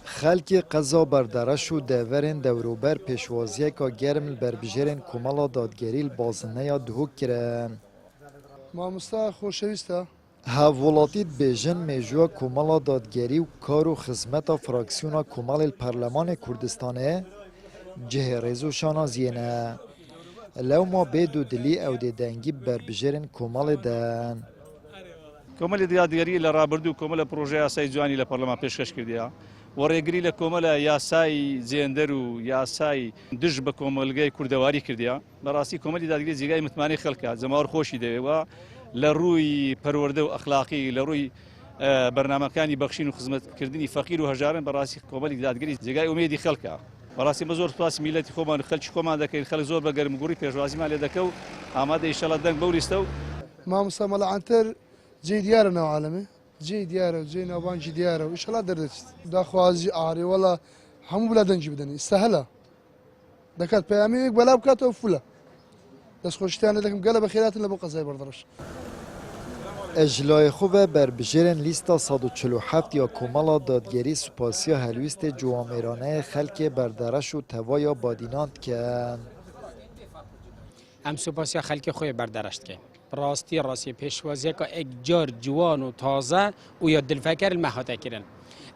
خلکی قضا بردارش و دورن دوروبر پیشوازیه که گرم بربجرن کمالا دادگریل بازنه یا دهوک کرن. مامستا خوشویسته هاولاتیت بیژن میجوا کمالا دادگری و کار و خدمت فراکسیون کمال الپارلمان کردستانه جه رزوشانا زینه. لو ما بدو دلی او دنگی بربجرن کمال دن. کۆمەڵی دادگەری لە ڕابردوو کۆمەلە پرۆژه یاسای جوانی لە پەرلەمان پێشکەش کردیا وەڕێگری لە کۆمەلە یاسای جێندەر و یاسای دژ بە کۆمەلگای کوردەواری کردیا بەڕاستی کۆمەلی دادگەری جێگای متمانەی خەڵکە جەماوەڕ خۆشی دەوێت لە ڕووی پەروەردە و ئەخلاقی لە ڕووی بەرنامەکانی بەخشین و خزمەتکردنی فەقیر و هەژارن بەڕاستی کۆمەلی دادگەری جێگای ئومێدی خەڵکە بەڕاستی بە زۆر سوپاسی میلەتی خۆمان و خەڵکی خۆمان دەکەین خەڵک زۆر بە گەرمگوڕی پێشوازیمان لێ دەکە و ئامادە ئینشەڵا دەنگ بەو لیستە و مامستا مەلەعەنتر جێ دیارە ناو عالەمێ جێ دیارە و جێ ناوبانجی دیارە و ئینشەڵا دەردەچێت داخوازی ئاری وەڵا هەموو بلا دەنگی بدەنی سەهلە دەکات پەیامەیەک بەلا بکاتەوە فولە دەستخۆشییانە دەکەم گەلە بە خێراتن لە بۆ قەزای بەردەڕەش. اجلای خوب بربجرن لیستا 147 یا کمالا دادگری سپاسیا هلویست جوامرانه خلک بردرش و توایا بادیناند کن. ام سپاسیا خلک خوی بردرشت کن. راستی پیشوازی که اگجار جوان و تازه و یا دلفکر المحاطه کردن.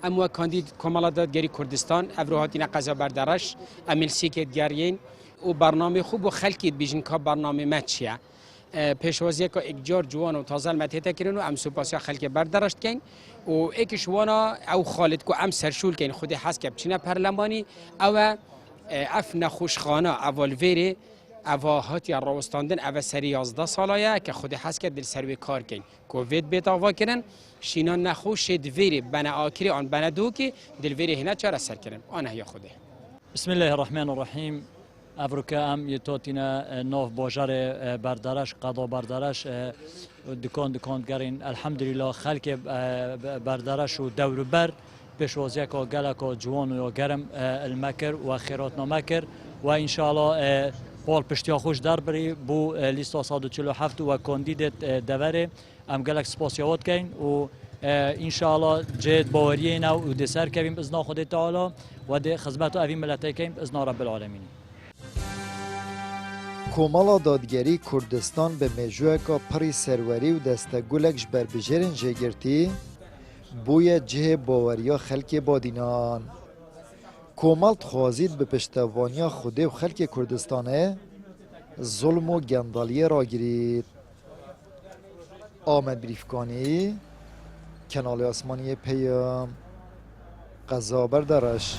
اما کاندید کمالا دادگری کردستان افروهاتین قضا بردرش امیل سیکت گرین و برنامه خوب و خلکید بیشن که برنامه مچیه. پیشوازی که اگجار جوان و تازه المحاطه کردن و ام سپاسیا خلک بردرشت کن و ایکش وانا او خالد که ام سرشول کن خودی حس که بچینه پرلمانی او اف نخوشخانه اول ویره اوا هاتی راوستاندن اوا سری 11 ساله که خود حس کرد دل سروی کار کن کووید بیت آوا کردن شینا نخوش دویری بنا آکری آن بنا دو که دل ویری هنا چرا سر کردن آن هیا خوده. بسم الله الرحمن الرحیم. افریقا ام یتوتینا نوف باجار بردارش قضا بردارش دکان گرین الحمدلله خلک بردارش و دور بر پیشوازی که گلک جوان و گرم المکر و خیرات نمکر و ان شاء الله پول پشتیا خوش در بری بو لیستا 147 و کاندیدت دوره ام گلک سپاسیات کین و ان شاء الله جد باوریه نو و دسر کبیم باذن خدا تعالی و ده خدمت اوی ملت کین باذن رب العالمین. کمالا دادگری کردستان به میجوه که پری سروری و دستگولکش بربجرن جگرتی بوی جه باوریا خلک بادینان. کمال خوازید به پشتوانی خوده و خلک کردستانه ظلم و گندالی را گیرید. آمد بریفکانی کنال آسمانی پیام قضا بردارش.